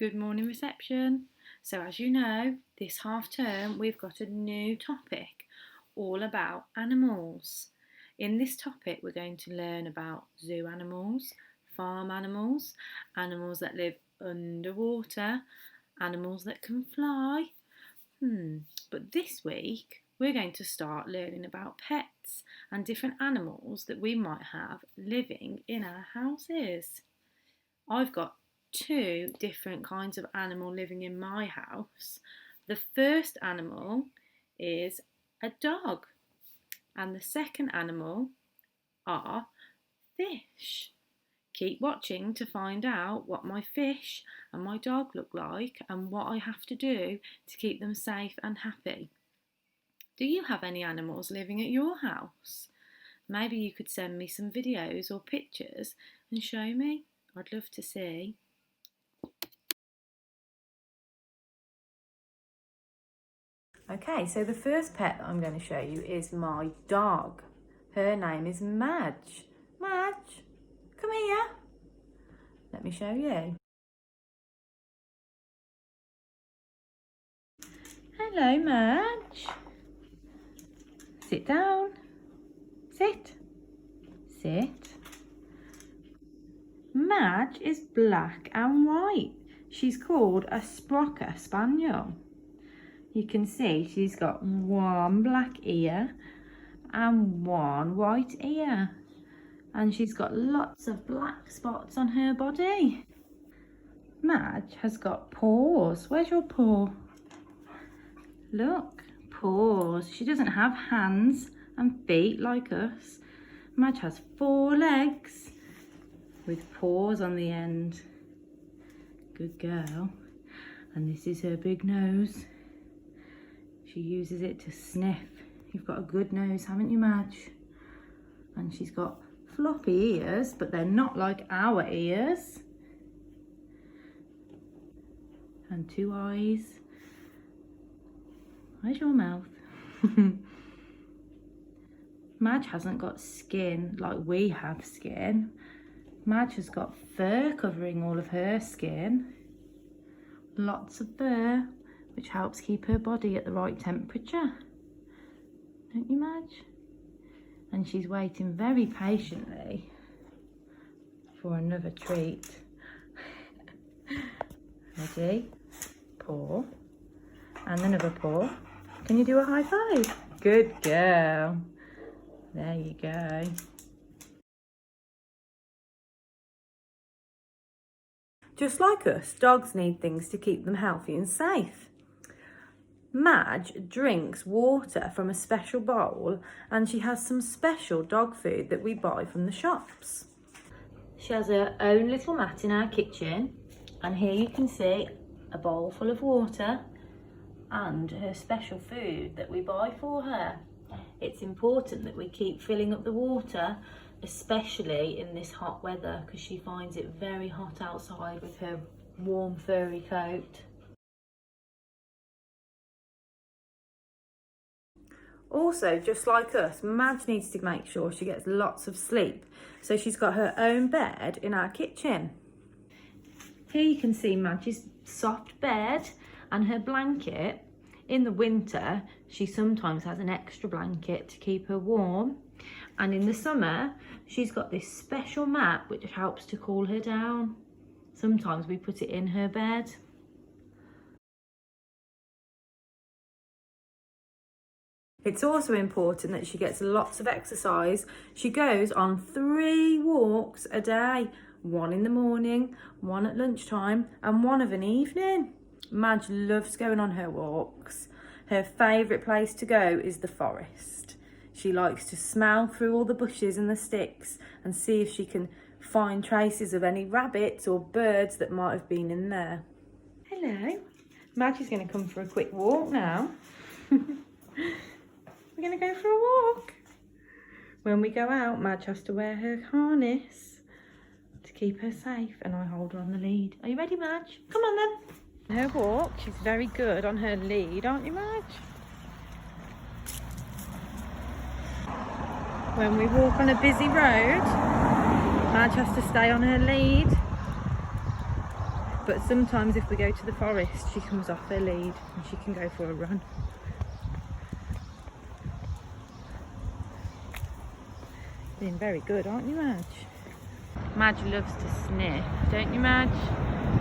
Good morning, reception. So as you know, this half term we've got a new topic all about animals. In this topic we're going to learn about zoo animals, farm animals, animals that live underwater, animals that can fly. But this week we're going to start learning about pets and different animals that we might have living in our houses. I've got two different kinds of animal living in my house. The first animal is a dog, and the second animal are fish. Keep watching to find out what my fish and my dog look like and what I have to do to keep them safe and happy. Do you have any animals living at your house? Maybe you could send me some videos or pictures and show me. I'd love to see. Okay, so the first pet that I'm going to show you is my dog. Her name is Madge. Madge, come here. Let me show you. Hello, Madge. Sit down. Sit. Sit. Madge is black and white. She's called a Sprocker Spaniel. You can see she's got one black ear and one white ear. And she's got lots of black spots on her body. Madge has got paws. Where's your paw? Look, paws. She doesn't have hands and feet like us. Madge has 4 legs with paws on the end. Good girl. And this is her big nose. She uses it to sniff. You've got a good nose, haven't you, Madge? And she's got floppy ears, but they're not like our ears. And 2 eyes. Where's your mouth? Madge hasn't got skin like we have skin. Madge has got fur covering all of her skin. Lots of fur, which helps keep her body at the right temperature. Don't you, Madge? And she's waiting very patiently for another treat. Ready? Paw. And another paw. Can you do a high five? Good girl. There you go. Just like us, dogs need things to keep them healthy and safe. Madge drinks water from a special bowl, and she has some special dog food that we buy from the shops. She has her own little mat in our kitchen, and here you can see a bowl full of water and her special food that we buy for her. It's important that we keep filling up the water, especially in this hot weather, because she finds it very hot outside with her warm furry coat. Also, just like us, Madge needs to make sure she gets lots of sleep. So she's got her own bed in our kitchen. Here you can see Madge's soft bed and her blanket. In the winter, she sometimes has an extra blanket to keep her warm. And in the summer, she's got this special mat which helps to cool her down. Sometimes we put it in her bed. It's also important that she gets lots of exercise. She goes on 3 walks a day. 1 in the morning, 1 at lunchtime, and 1 of an evening. Madge loves going on her walks. Her favourite place to go is the forest. She likes to smell through all the bushes and the sticks and see if she can find traces of any rabbits or birds that might have been in there. Hello. Madge is going to come for a quick walk now. We're going to go for a walk. When we go out, Madge has to wear her harness to keep her safe, and I hold her on the lead. Are you ready, Madge? Come on then. Her walk, she's very good on her lead, aren't you, Madge? When we walk on a busy road, Madge has to stay on her lead. But sometimes if we go to the forest, she comes off her lead and she can go for a run. Being very good, aren't you, Madge? Madge loves to sniff, don't you, Madge?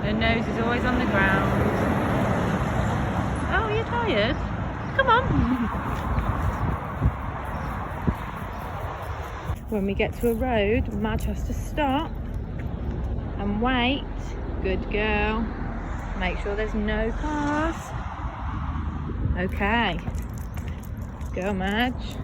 Her nose is always on the ground. Oh, you're tired? Come on. When we get to a road, Madge has to stop and wait. Good girl. Make sure there's no cars. Okay. Go, Madge.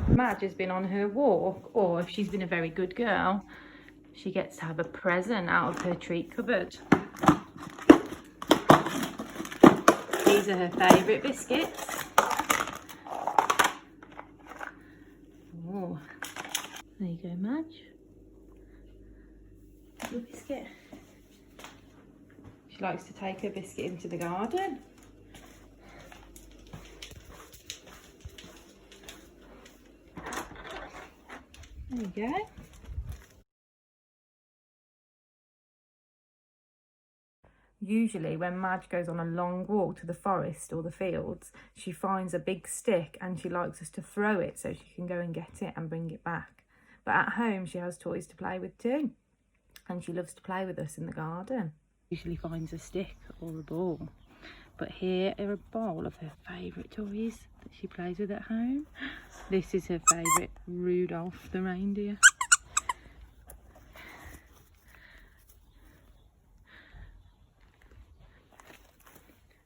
Madge has been on her walk, or if she's been a very good girl, she gets to have a present out of her treat cupboard. These are her favourite biscuits. Oh, there you go, Madge. Your biscuit. She likes to take her biscuit into the garden. There you go. Usually when Madge goes on a long walk to the forest or the fields, she finds a big stick and she likes us to throw it so she can go and get it and bring it back. But at home she has toys to play with too, and she loves to play with us in the garden. Usually finds a stick or a ball, but here are a bowl of her favourite toys that she plays with at home. This is her favourite Rudolph the reindeer.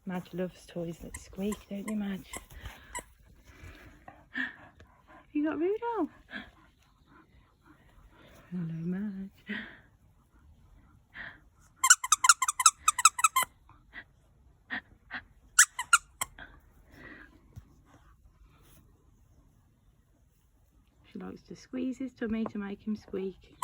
Madge loves toys that squeak, don't you, Madge? Have you got Rudolph? Hello, Madge. She likes to squeeze his tummy to make him squeak.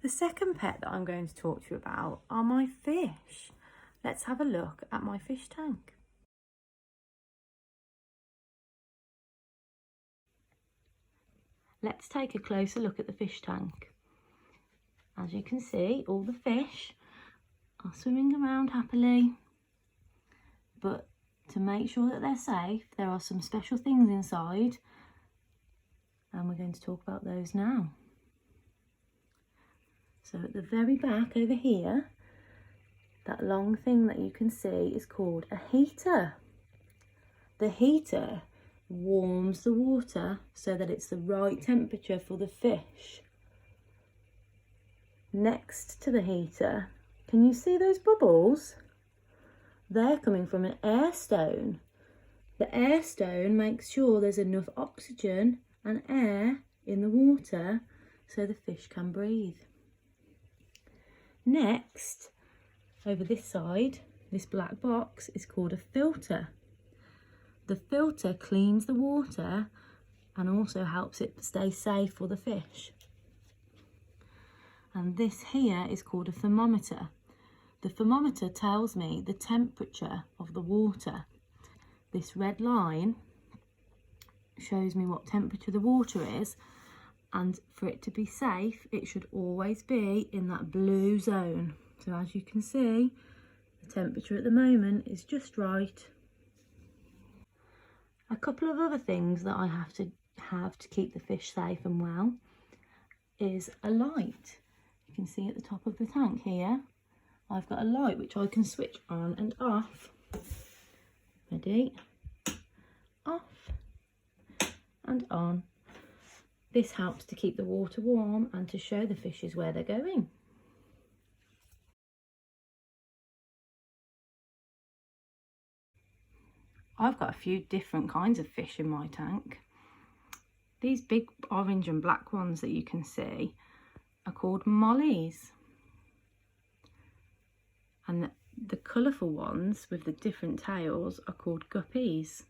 The second pet that I'm going to talk to you about are my fish. Let's have a look at my fish tank. Let's take a closer look at the fish tank. As you can see, all the fish are swimming around happily, but to make sure that they're safe, there are some special things inside, and we're going to talk about those now. So at the very back over here, that long thing that you can see is called a heater. The heater warms the water so that it's the right temperature for the fish. Next to the heater, can you see those bubbles? They're coming from an air stone. The air stone makes sure there's enough oxygen and air in the water so the fish can breathe. Next, over this side, this black box is called a filter. The filter cleans the water and also helps it stay safe for the fish. And this here is called a thermometer. The thermometer tells me the temperature of the water. This red line shows me what temperature the water is, and for it to be safe, it should always be in that blue zone. So as you can see, the temperature at the moment is just right. A couple of other things that I have to keep the fish safe and well is a light. You can see at the top of the tank here, I've got a light which I can switch on and off. Ready? Off and on. This helps to keep the water warm and to show the fishes where they're going. I've got a few different kinds of fish in my tank. These big orange and black ones that you can see are called mollies. And the colourful ones with the different tails are called guppies.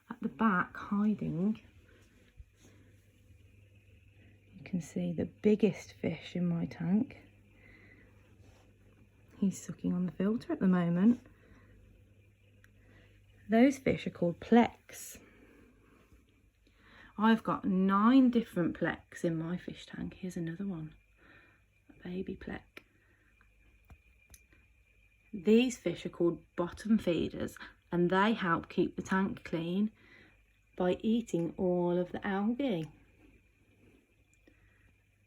At the back, hiding, you can see the biggest fish in my tank. He's sucking on the filter at the moment. Those fish are called plecs. I've got 9 different plecs in my fish tank. Here's another one, a baby plec. These fish are called bottom feeders, and they help keep the tank clean by eating all of the algae.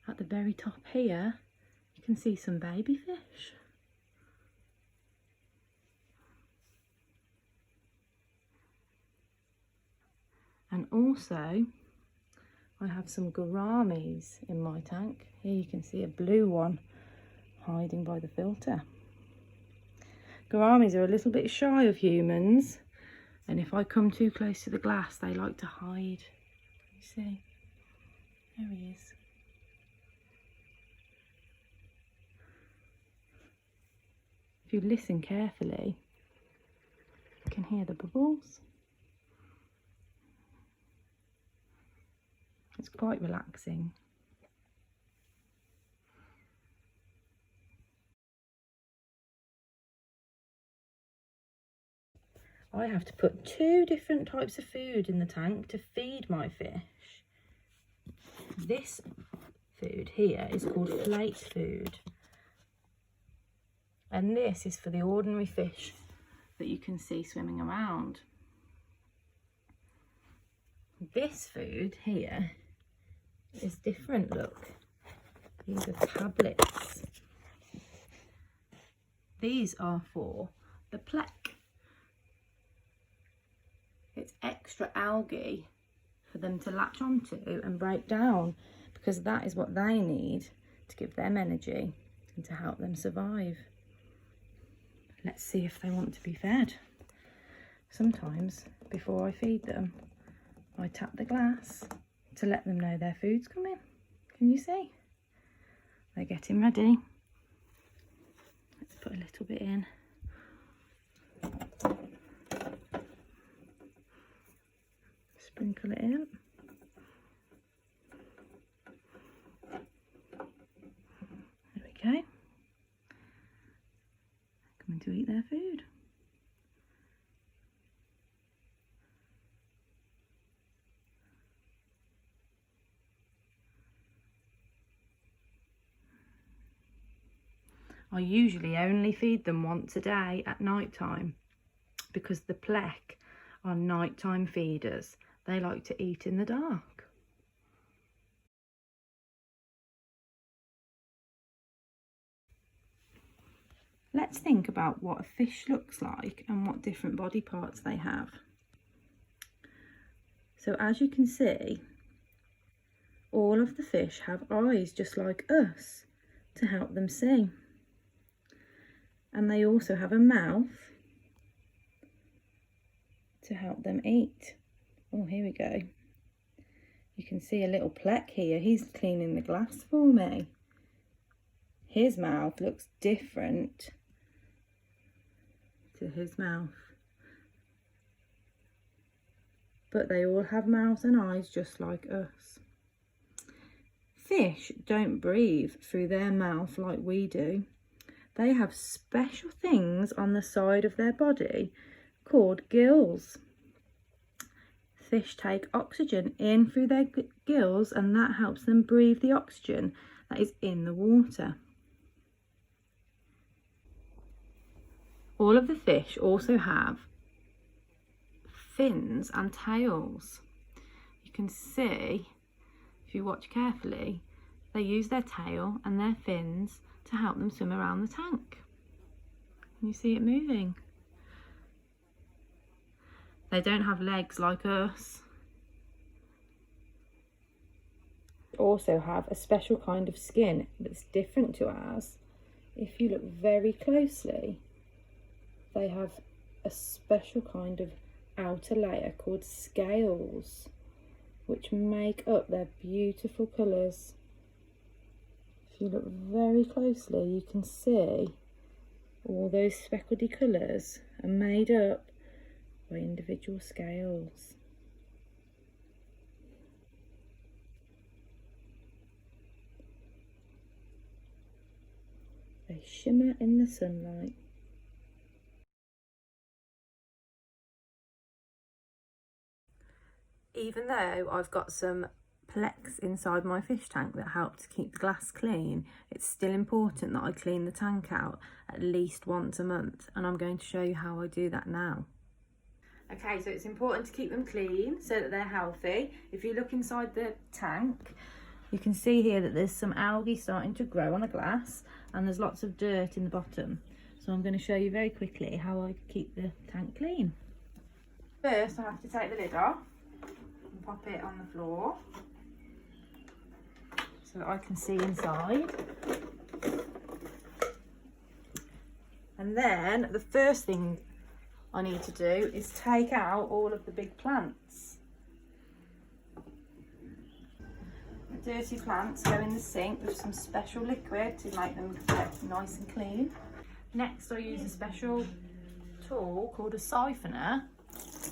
At the very top here, you can see some baby fish. And also, I have some gouramis in my tank. Here you can see a blue one hiding by the filter. Gouramis are a little bit shy of humans, and if I come too close to the glass, they like to hide. You see? There he is. If you listen carefully, you can hear the bubbles. It's quite relaxing. I have to put 2 different types of food in the tank to feed my fish. This food here is called flake food. And this is for the ordinary fish that you can see swimming around. This food here is different, look. These are tablets. These are for the plec. It's extra algae for them to latch onto and break down, because that is what they need to give them energy and to help them survive. Let's see if they want to be fed. Sometimes before I feed them, I tap the glass to let them know their food's coming. Can you see? They're getting ready. Let's put a little bit in. Sprinkle it in. There we go. Coming to eat their food. I usually only feed them once a day at night time, because the plec are nighttime feeders. They like to eat in the dark. Let's think about what a fish looks like and what different body parts they have. So as you can see, all of the fish have eyes just like us to help them see. And they also have a mouth to help them eat. Oh, here we go. You can see a little plec here. He's cleaning the glass for me. His mouth looks different to his mouth. But they all have mouths and eyes just like us. Fish don't breathe through their mouth like we do. They have special things on the side of their body called gills. Fish take oxygen in through their gills, and that helps them breathe the oxygen that is in the water. All of the fish also have fins and tails. You can see, if you watch carefully, they use their tail and their fins to help them swim around the tank. Can you see it moving? They don't have legs like us. They also have a special kind of skin that's different to ours. If you look very closely, they have a special kind of outer layer called scales, which make up their beautiful colours. If you look very closely, you can see all those speckledy colours are made up by individual scales. They shimmer in the sunlight. Even though I've got some Plex inside my fish tank that help to keep the glass clean, it's still important that I clean the tank out at least once a month, and I'm going to show you how I do that now. Okay, so it's important to keep them clean so that they're healthy. If you look inside the tank, you can see here that there's some algae starting to grow on the glass and there's lots of dirt in the bottom. So I'm going to show you very quickly how I keep the tank clean. First, I have to take the lid off and pop it on the floor so that I can see inside. And then the first thing I need to do is take out all of the big plants. The dirty plants go in the sink with some special liquid to make them get nice and clean. Next, I use a special tool called a siphoner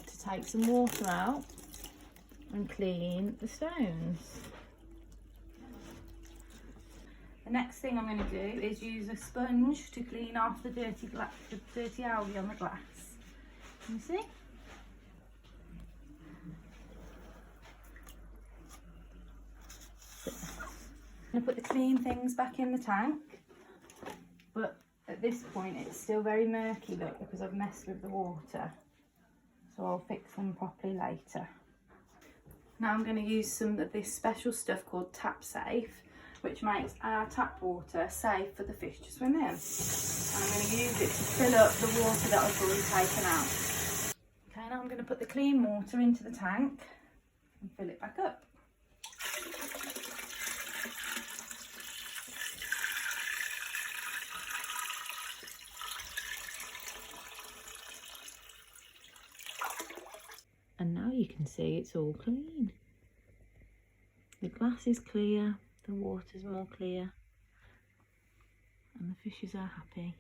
to take some water out and clean the stones. The next thing I'm going to do is use a sponge to clean off the dirty algae on the glass. Can you see? I'm going to put the clean things back in the tank, but at this point it's still very murky, look, because I've messed with the water. So I'll fix them properly later. Now I'm going to use some of this special stuff called Tap Safe, which makes our tap water safe for the fish to swim in. And I'm going to use it to fill up the water that I've already taken out. Okay, now I'm going to put the clean water into the tank and fill it back up. And now you can see it's all clean. The glass is clear, the water's more clear, and the fishes are happy.